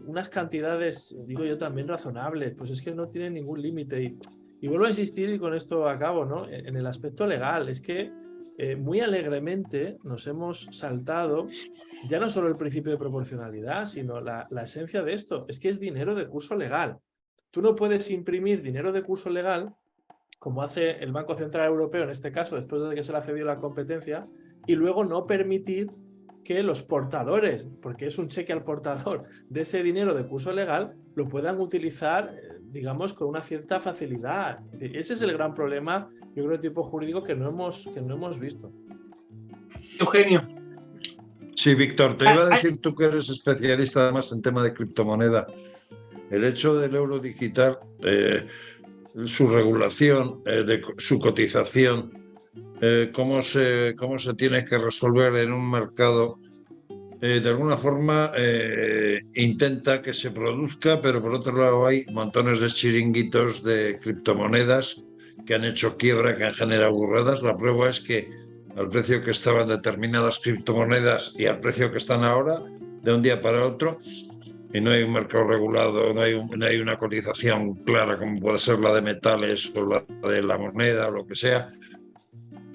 Unas cantidades, digo yo, también razonables, pues es que no tienen ningún límite. Y vuelvo a insistir, y con esto acabo, ¿no? En el aspecto legal, es que muy alegremente nos hemos saltado ya no solo el principio de proporcionalidad, sino la esencia de esto, es que es dinero de curso legal. Tú no puedes imprimir dinero de curso legal, como hace el Banco Central Europeo en este caso, después de que se le ha cedido la competencia, y luego no permitir que los portadores, porque es un cheque al portador de ese dinero de curso legal, lo puedan utilizar, digamos, con una cierta facilidad. Ese es el gran problema, yo creo, de tipo jurídico que no hemos visto. Eugenio. Sí, Víctor, te iba a decir, tú que eres especialista además en tema de criptomoneda, el hecho del euro digital, su regulación, de su cotización, cómo se tiene que resolver en un mercado de alguna forma intenta que se produzca, pero por otro lado hay montones de chiringuitos de criptomonedas que han hecho quiebra, que han generado burradas. La prueba es que al precio que estaban determinadas criptomonedas y al precio que están ahora, de un día para otro, y no hay un mercado regulado, no hay una cotización clara como puede ser la de metales o la de la moneda o lo que sea.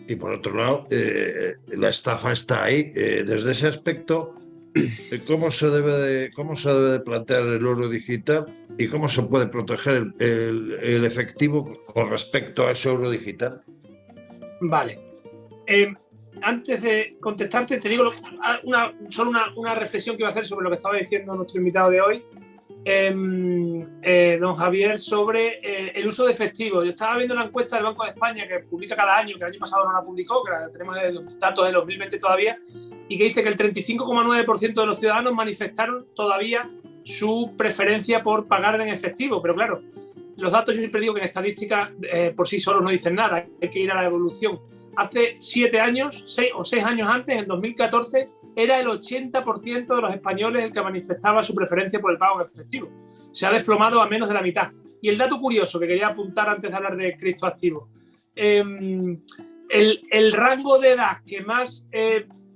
Y por otro lado, la estafa está ahí. Desde ese aspecto, ¿cómo se debe de plantear el oro digital y cómo se puede proteger el efectivo con respecto a ese oro digital? Vale. Antes de contestarte, te digo solo una reflexión que iba a hacer sobre lo que estaba diciendo nuestro invitado de hoy, don Javier, sobre el uso de efectivo. Yo estaba viendo la encuesta del Banco de España que publica cada año, que el año pasado no la publicó, que la tenemos en los datos de 2020 todavía, y que dice que el 35,9% de los ciudadanos manifestaron todavía su preferencia por pagar en efectivo. Pero claro, los datos yo siempre digo que en estadística por sí solos no dicen nada, hay que ir a la evolución. Hace 7 años, 6 años antes, en 2014, era el 80% de los españoles el que manifestaba su preferencia por el pago en efectivo. Se ha desplomado a menos de la mitad. Y el dato curioso que quería apuntar antes de hablar de criptoactivos, el rango de edad que más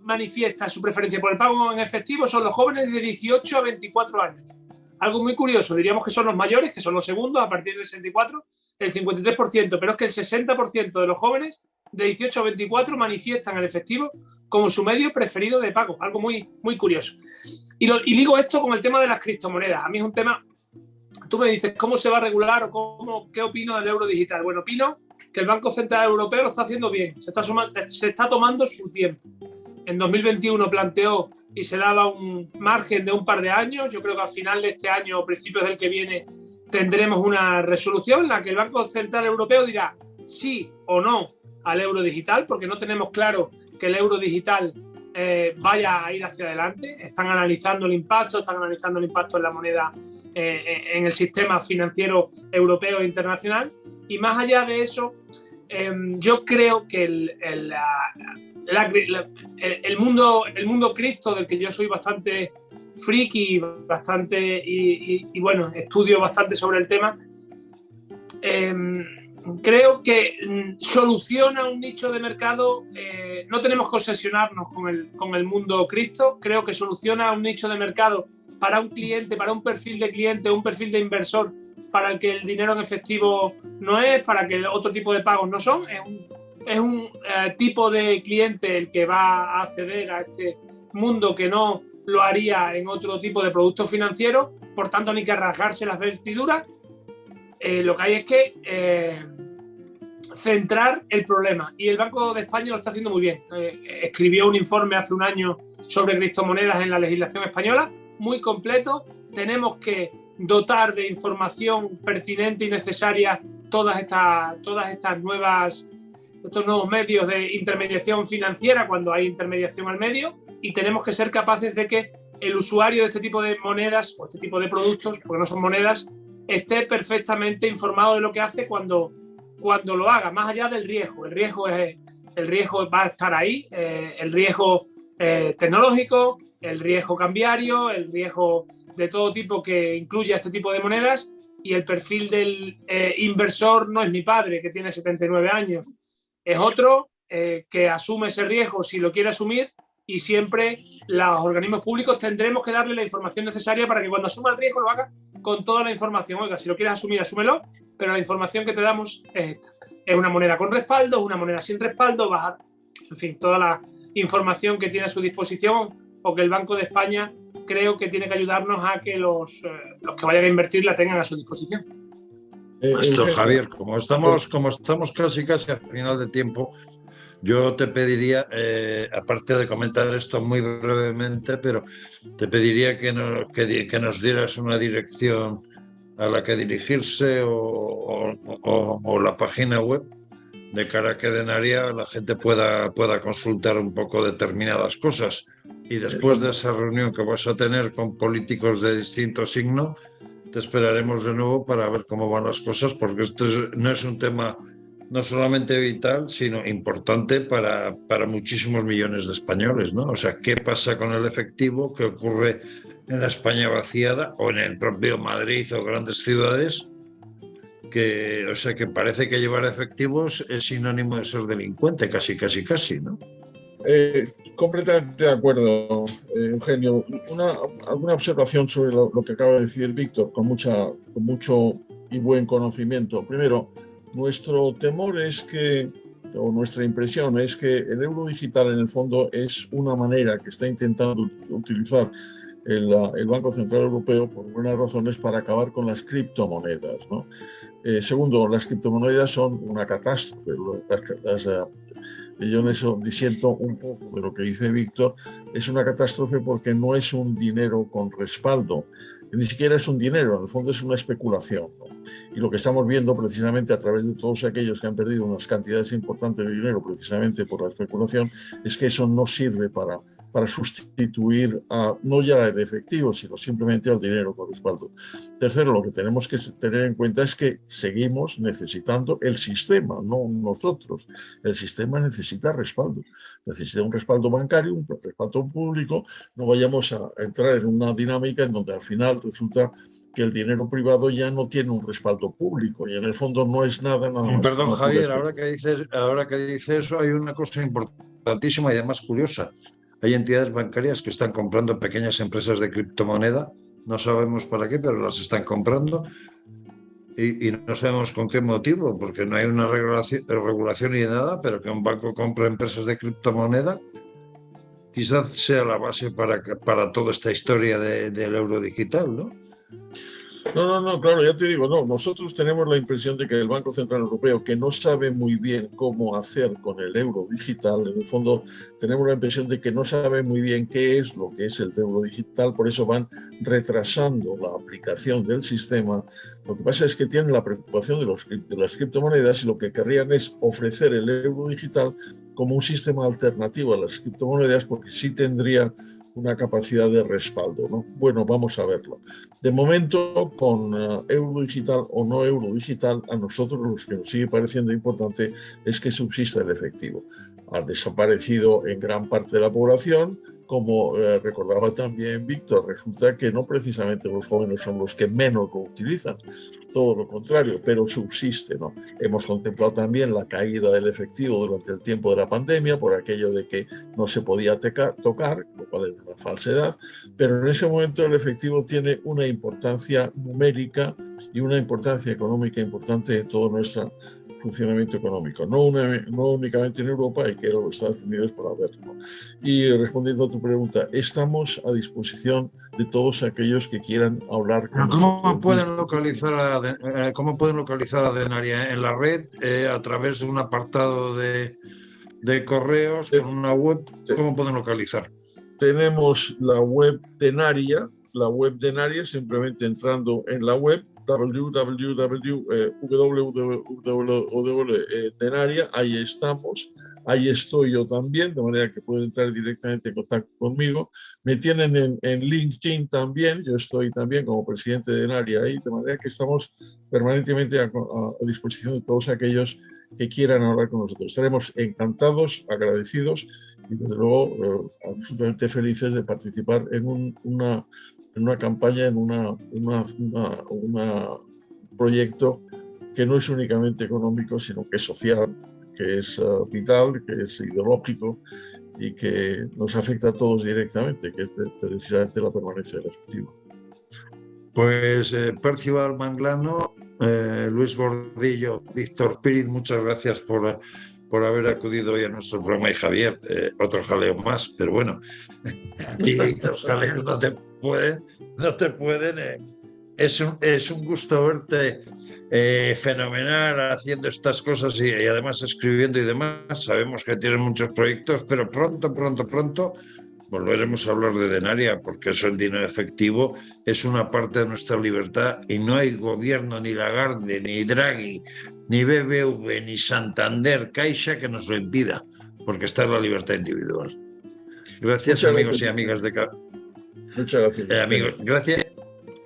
manifiesta su preferencia por el pago en efectivo son los jóvenes de 18 a 24 años. Algo muy curioso, diríamos que son los mayores, que son los segundos, a partir del 64, el 53%, pero es que el 60% de los jóvenes de 18 a 24 manifiestan el efectivo como su medio preferido de pago, algo muy, muy curioso. Y ligo esto con el tema de las criptomonedas. A mí es un tema, tú me dices, ¿cómo se va a regular o qué opino del euro digital? Bueno, opino que el Banco Central Europeo lo está haciendo bien, se está tomando su tiempo. En 2021 planteó y se daba un margen de un par de años. Yo creo que al final de este año o principios del que viene tendremos una resolución en la que el Banco Central Europeo dirá sí o no al euro digital, porque no tenemos claro que el euro digital vaya a ir hacia adelante. Están analizando el impacto en la moneda, en el sistema financiero europeo e internacional. Y más allá de eso, yo creo que el mundo cripto, del que yo soy bastante friki y bueno, estudio bastante sobre el tema, creo que soluciona un nicho de mercado. No tenemos que obsesionarnos con el mundo cripto. Creo que soluciona un nicho de mercado para un cliente, para un perfil de cliente, un perfil de inversor para el que el dinero en efectivo no es, para que otro tipo de pagos no son. Es un tipo de cliente el que va a acceder a este mundo que no lo haría en otro tipo de productos financieros, por tanto ni que rasgarse las vestiduras. Lo que hay es que centrar el problema, y el Banco de España lo está haciendo muy bien. Escribió un informe hace un año sobre criptomonedas en la legislación española, muy completo. Tenemos que dotar de información pertinente y necesaria todas estas estos nuevos medios de intermediación financiera cuando hay intermediación al medio, y tenemos que ser capaces de que el usuario de este tipo de monedas o este tipo de productos, porque no son monedas, esté perfectamente informado de lo que hace cuando lo haga, más allá del riesgo. El riesgo va a estar ahí, el riesgo tecnológico, el riesgo cambiario, el riesgo de todo tipo que incluye este tipo de monedas, y el perfil del inversor no es mi padre, que tiene 79 años, es otro que asume ese riesgo si lo quiere asumir, y siempre los organismos públicos tendremos que darle la información necesaria para que cuando asuma el riesgo lo haga con toda la información. Oiga, si lo quieres asumir, asúmelo, pero la información que te damos es esta. Es una moneda con respaldo, es una moneda sin respaldo, en fin, toda la información que tiene a su disposición, o que el Banco de España creo que tiene que ayudarnos a que los que vayan a invertir la tengan a su disposición. Esto, Javier, como estamos casi a final de tiempo, yo te pediría, aparte de comentar esto muy brevemente, pero te pediría que nos dieras una dirección a la que dirigirse o la página web, de cara a que de Denaria la gente pueda consultar un poco determinadas cosas. Y después de esa reunión que vas a tener con políticos de distinto signo, te esperaremos de nuevo para ver cómo van las cosas, porque esto no es un tema no solamente vital, sino importante para muchísimos millones de españoles, ¿no? O sea, ¿qué pasa con el efectivo? ¿Qué ocurre en la España vaciada o en el propio Madrid o grandes ciudades? O sea, que parece que llevar efectivos es sinónimo de ser delincuente, casi, ¿no? Completamente de acuerdo, Eugenio. Alguna observación sobre lo que acaba de decir Víctor, con mucho y buen conocimiento. Primero, nuestro temor es que, o nuestra impresión es que el euro digital en el fondo es una manera que está intentando utilizar el Banco Central Europeo por buenas razones para acabar con las criptomonedas, ¿no? Segundo, las criptomonedas son una catástrofe. Yo en eso disiento un poco de lo que dice Víctor. Es una catástrofe porque no es un dinero con respaldo, ni siquiera es un dinero, en el fondo es una especulación, ¿no? Y lo que estamos viendo precisamente a través de todos aquellos que han perdido unas cantidades importantes de dinero precisamente por la especulación es que eso no sirve para sustituir no ya el efectivo, sino simplemente al dinero con respaldo. Tercero, lo que tenemos que tener en cuenta es que seguimos necesitando el sistema, no nosotros. El sistema necesita respaldo, necesita un respaldo bancario, un respaldo público. No vayamos a entrar en una dinámica en donde al final resulta que el dinero privado ya no tiene un respaldo público y en el fondo no es nada más. Perdón, Javier, ahora que dices eso, hay una cosa importantísima y además curiosa. Hay entidades bancarias que están comprando pequeñas empresas de criptomoneda, no sabemos para qué, pero las están comprando y no sabemos con qué motivo, porque no hay una regulación ni nada, pero que un banco compre empresas de criptomoneda quizás sea la base para toda esta historia del euro digital, ¿no? No, claro, ya te digo, no, nosotros tenemos la impresión de que el Banco Central Europeo, que no sabe muy bien cómo hacer con el euro digital, en el fondo tenemos la impresión de que no sabe muy bien qué es lo que es el euro digital, por eso van retrasando la aplicación del sistema. Lo que pasa es que tienen la preocupación de las criptomonedas y lo que querrían es ofrecer el euro digital como un sistema alternativo a las criptomonedas porque sí tendría una capacidad de respaldo, ¿no? Bueno, vamos a verlo. De momento, con euro digital o no euro digital, a nosotros lo que nos sigue pareciendo importante es que subsista el efectivo. Ha desaparecido en gran parte de la población. Como recordaba también Víctor, resulta que no precisamente los jóvenes son los que menos lo utilizan, todo lo contrario, pero subsiste, ¿no? Hemos contemplado también la caída del efectivo durante el tiempo de la pandemia por aquello de que no se podía tocar, lo cual es una falsedad, pero en ese momento el efectivo tiene una importancia numérica y una importancia económica importante en todo nuestro funcionamiento económico, no únicamente en Europa, hay que ir a los Estados Unidos para verlo. Y respondiendo a tu pregunta, estamos a disposición de todos aquellos que quieran hablar con nosotros. ¿Cómo pueden localizar a Denaria en la red? A través de un apartado de correos, con una web. ¿Cómo pueden localizar? Tenemos la web Denaria, simplemente entrando en la web www.denaria, ahí estamos, ahí estoy yo también, de manera que pueden entrar directamente en contacto conmigo. Me tienen en LinkedIn también, yo estoy también como presidente de Denaria ahí, de manera que estamos permanentemente a disposición de todos aquellos que quieran hablar con nosotros. Estaremos encantados, agradecidos y desde luego absolutamente felices de participar en una campaña, en un proyecto que no es únicamente económico, sino que es social, que es vital, que es ideológico y que nos afecta a todos directamente, que es precisamente la permanencia del efectivo. Pues Percival Manglano, Luis Gordillo, Víctor Píriz, muchas gracias por haber acudido hoy a nuestro programa. Y Javier, otro jaleo más, pero bueno, aquí los jaleos no te pueden. Es un gusto verte fenomenal haciendo estas cosas y además escribiendo y demás. Sabemos que tienes muchos proyectos, pero pronto volveremos a hablar de Denaria, porque eso, el dinero efectivo, es una parte de nuestra libertad y no hay gobierno, ni Lagarde, ni Draghi, ni BBV, ni Santander, Caixa que nos lo impida, porque está en la libertad individual. Gracias, amigos y amigas de Muchas gracias. Amigos,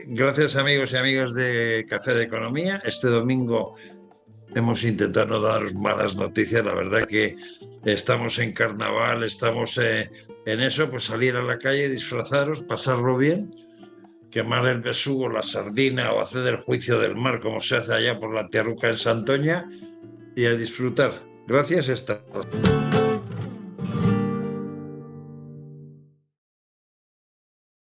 gracias amigos y amigas de Café de Economía. Este domingo hemos intentado no daros malas noticias. La verdad que estamos en carnaval, estamos en eso, pues salir a la calle, disfrazaros, pasarlo bien, quemar el besugo, la sardina o hacer el juicio del mar, como se hace allá por la Tierruca en Santoña, y a disfrutar. Gracias, hasta